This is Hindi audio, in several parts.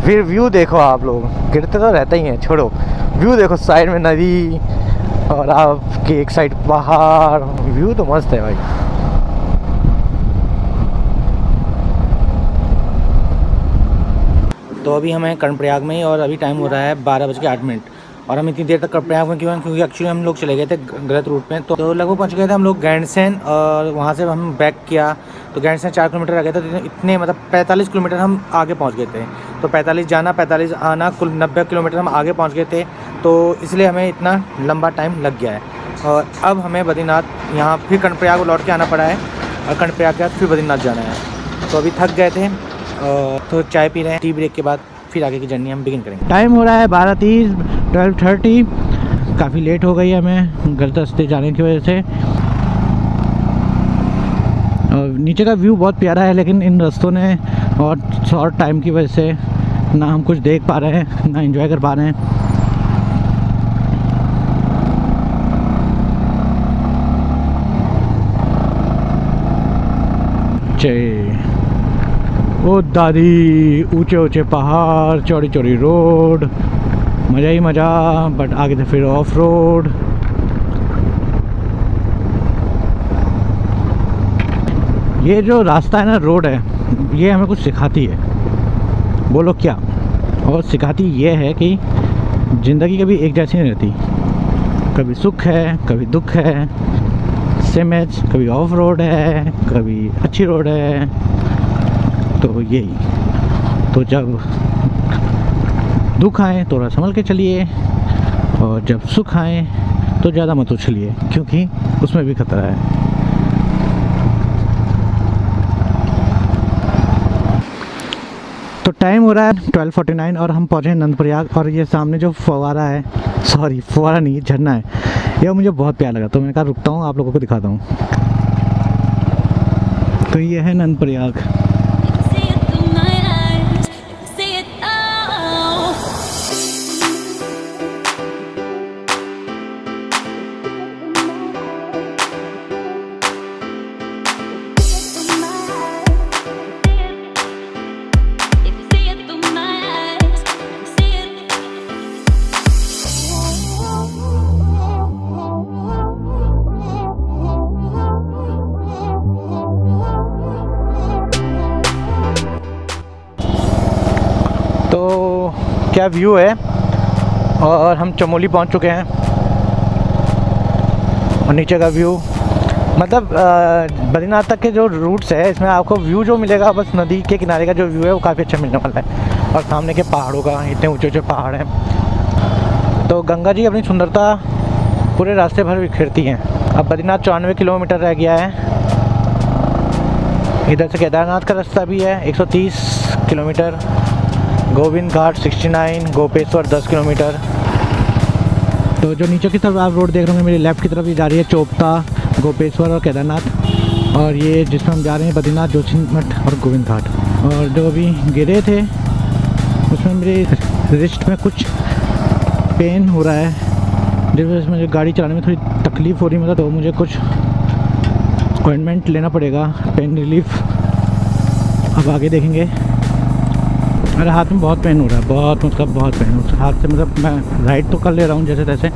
फिर व्यू देखो आप लोग, गिरते तो रहते ही हैं, छोड़ो। व्यू देखो, साइड में नदी और आपकी एक साइड पहाड़, व्यू तो मस्त है भाई। तो अभी हमें कर्णप्रयाग में ही, और अभी टाइम हो रहा है 12:08 और हम इतनी देर तक कर्णप्रयाग में क्यों हैं, क्योंकि एक्चुअली हम लोग चले गए थे गलत रूट पे। तो लगभग पहुंच गए थे हम लोग गैंडसेन, और वहां से हम बैक किया तो गैंडसेन 4 किलोमीटर आ गया था। तो इतने मतलब 45 किलोमीटर हम आगे पहुंच गए थे। तो 45 जाना 45 आना, कुल 90 किलोमीटर हम आगे पहुँच गए थे। तो इसलिए हमें इतना लंबा टाइम लग गया है। और अब हमें बद्रीनाथ यहाँ फिर कर्णप्रयाग लौट के आना पड़ा है, और कर्णप्रयाग के बाद फिर बद्रीनाथ जाना है। तो अभी थक गए थे, तो चाय पी रहे हैं। टी ब्रेक के बाद फिर आगे की जर्नी हम बिगिन करेंगे। टाइम हो रहा है 12:30, 12:30। काफ़ी लेट हो गई है हमें गलत रास्ते जाने की वजह से। और नीचे का व्यू बहुत प्यारा है, लेकिन इन रास्तों ने और शॉर्ट टाइम की वजह से ना हम कुछ देख पा रहे हैं, ना एंजॉय कर पा रहे हैं। ओ दादी, ऊंचे ऊंचे पहाड़, चौड़ी चौड़ी रोड, मज़ा ही मज़ा। बट आगे से फिर ऑफ रोड। ये जो रास्ता है ना, रोड है, ये हमें कुछ सिखाती है। बोलो क्या? और सिखाती ये है कि ज़िंदगी कभी एक जैसी नहीं रहती। कभी सुख है, कभी दुख है, सेम एज, कभी ऑफ रोड है, कभी अच्छी रोड है। तो यही, तो जब दुख आए थोड़ा संभल के चलिए, और जब सुख आए तो ज़्यादा मत उछलिए, क्योंकि उसमें भी खतरा है। तो टाइम हो रहा है 12:49 और हम पहुँचे नंदप्रयाग। और ये सामने जो फव्वारा है, सॉरी फव्वारा नहीं, झरना है, यह मुझे बहुत प्यारा लगा। तो मैंने कहा रुकता हूँ, आप लोगों को दिखाता हूँ। तो ये है नंदप्रयाग। तो क्या व्यू है, और हम चमोली पहुंच चुके हैं। और नीचे का व्यू, मतलब बद्रीनाथ तक के जो रूट्स है, इसमें आपको व्यू जो मिलेगा बस नदी के किनारे का जो व्यू है वो काफ़ी अच्छा मिलने वाला है। और सामने के पहाड़ों का, इतने ऊंचे ऊंचे पहाड़ हैं। तो गंगा जी अपनी सुंदरता पूरे रास्ते भर बिखेरती हैं। अब बद्रीनाथ 94 किलोमीटर रह गया है। इधर से केदारनाथ का रास्ता भी है 130 किलोमीटर, गोविंद घाट 69, गोपेश्वर 10 किलोमीटर। तो जो नीचे की तरफ आप रोड देख रहे होंगे, मेरी लेफ़्ट की तरफ ये जा रही है चोपता, गोपेश्वर और केदारनाथ। और ये जिसमें हम जा रहे हैं बद्रीनाथ, जोशीमठ और गोविंद घाट। और जो अभी गिरे थे उसमें मेरे रिस्ट में कुछ पेन हो रहा है, जिस वजह से मुझे गाड़ी चलाने में थोड़ी तकलीफ़ हो रही है। मतलब तो मुझे कुछ ऑइंटमेंट लेना पड़ेगा, पेन रिलीफ। अब आगे देखेंगे। मेरे हाथ में बहुत पेन हो रहा है, बहुत मतलब बहुत पेन हो रहा है हाथ से। मतलब मैं राइड तो कर ले रहा हूँ जैसे तैसे।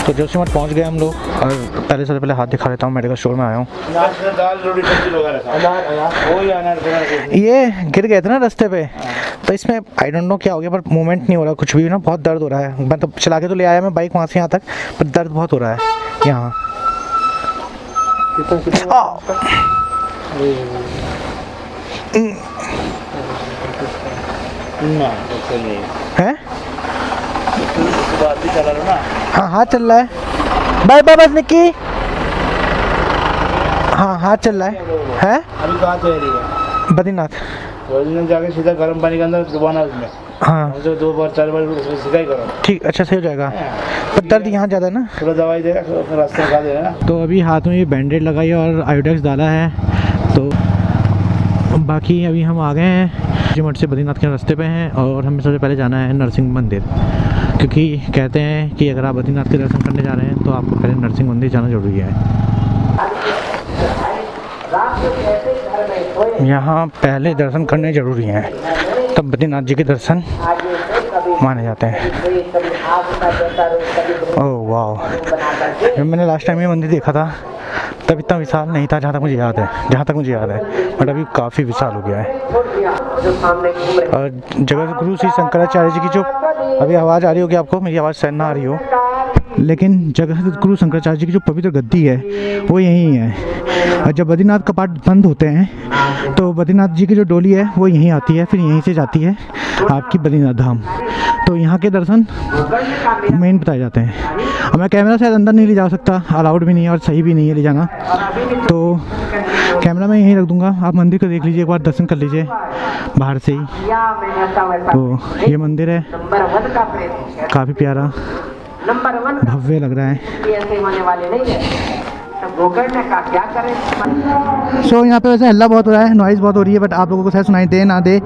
तो जोशीमठ पहुंच गए हम लोग और पहले सबसे पहले हाथ दिखा लेता हूँ, मेडिकल स्टोर में आया हूँ। ये गिर गए थे ना रास्ते पे, तो इसमें आई डोंट नो क्या हो गया पर मूवमेंट नहीं हो रहा कुछ भी ना, बहुत दर्द हो रहा है। मैं तो चला के तो ले आया मैं बाइक वहाँ से यहाँ तक, पर दर्द बहुत हो रहा है यहाँ। है हाँ हाथ चल रहा है। बाय बाय बस निक्की। हाँ हाथ चल रहा है। अभी कहाँ चल रही है? बद्रीनाथ जाके सीधा गर्म पानी के अंदर डुबाना उसमें। हाँ जो 2 बार 4 बार सीधा ही करो। ठीक, अच्छा सही हो जाएगा। पर दर्द यहाँ ज़्यादा है ना, थोड़ा दवाई देगा रास्ते में खा देगा ना। तो अभी हाथ में ये बैंडेड लगाई और आयोडेक्स डाला है। तो बाकी अभी हम आ गए हैं जोशीमठ से बद्रीनाथ के रास्ते पे हैं और हमें सबसे पहले जाना है नरसिंह मंदिर, क्योंकि कहते हैं कि अगर आप बद्रीनाथ के दर्शन करने जा रहे हैं तो आपको पहले नरसिंह मंदिर जाना जरूरी है। यहाँ पहले दर्शन करने ज़रूरी हैं, तब बद्रीनाथ जी के दर्शन माने जाते हैं। ओह वाह, जब मैंने लास्ट टाइम ये मंदिर देखा था तब इतना विशाल नहीं था जहाँ तक मुझे याद है, बट अभी काफ़ी विशाल हो गया है। और जगत गुरु श्री शंकराचार्य जी की जो अभी आवाज़ आ रही होगी आपको, मेरी आवाज़ शायद ना आ रही हो, लेकिन जगत गुरु शंकराचार्य जी की जो पवित्र गद्दी है वो यहीं है। और जब बद्रीनाथ कपाट बंद होते हैं तो बद्रीनाथ जी की जो डोली है वो यहीं आती है, फिर यहीं से जाती है आपकी बद्रीनाथ धाम। तो यहाँ के दर्शन मेन बताए जाते हैं। और मैं कैमरा शायद अंदर नहीं ले जा सकता, अलाउड भी नहीं है और सही भी नहीं है ले जाना, तो कैमरा मैं यहीं रख दूँगा। आप मंदिर को देख लीजिए, एक बार दर्शन कर लीजिए बाहर से ही। तो ये मंदिर है, काफ़ी प्यारा भव्य लग रहा है। सो यहाँ पे वैसे हल्ला बहुत हो रहा है, नॉइज़ बहुत हो रही है, बट आप लोगों को शायद सुनाई दे ना दे।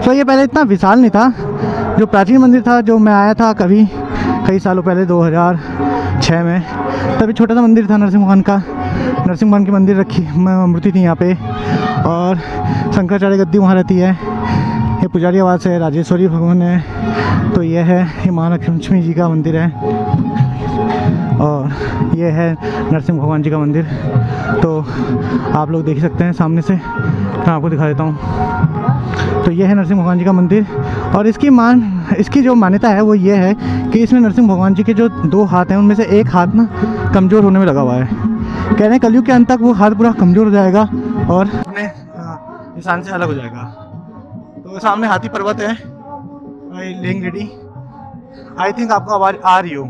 सो ये पहले इतना विशाल नहीं था। जो प्राचीन मंदिर था, जो मैं आया था कई सालों पहले 2006 में, तभी छोटा सा मंदिर था नरसिंह भगवान का। नरसिंह भगवान की मंदिर रखी मूर्ति थी यहाँ पे, और शंकराचार्य गद्दी वहाँ रहती है। ये पुजारी आवास है, राजेश्वरी भगवान है। तो ये है, ये महालक्ष्मी जी का मंदिर है, और ये है नरसिंह भगवान जी का मंदिर। तो आप लोग देख सकते हैं सामने से, मैं आपको दिखा देता हूँ। तो ये है नरसिंह भगवान जी का मंदिर, और इसकी जो मान्यता है वो ये है कि इसमें नरसिंह भगवान जी के जो 2 हाथ हैं उनमें से एक हाथ ना कमज़ोर होने में लगा हुआ है। कह रहे हैं कलयुग के अंत तक वो हाथ पूरा कमज़ोर हो जाएगा और अपने इंसान से अलग हो जाएगा। तो सामने हाथी पर्वत है, लिंग रेडी। आई थिंक आपको आवाज़ आ रही हो।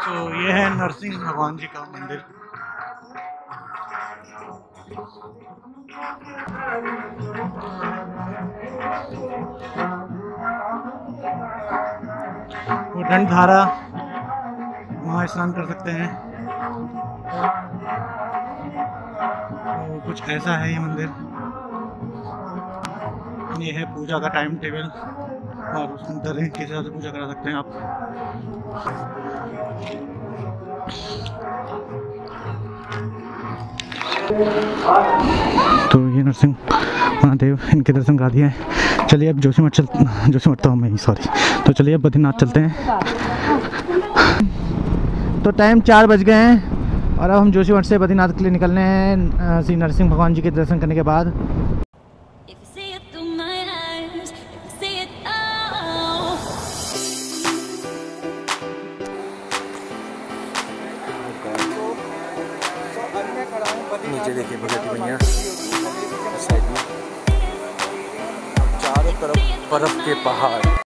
तो ये है नरसिंह भगवान जी का मंदिर। वो दंडधारा, वहाँ स्नान कर सकते हैं। तो कुछ ऐसा है ये मंदिर। ये है पूजा का टाइम टेबल, और उसमें दर्शन के हिसाब से पूजा करा सकते हैं आप। तो ये नरसिंह महादेव, इनके दर्शन करा दिए हैं। चलिए अब जोशीमठ तो हम ही सॉरी। तो चलिए अब बद्रीनाथ चलते हैं। तो टाइम 4 बज गए हैं और अब हम जोशीमठ से बद्रीनाथ के लिए निकलने हैं श्री नरसिंह भगवान जी के दर्शन करने के बाद। नीचे देखिए भगत भैया, साइड में चारों तरफ बर्फ के पहाड़।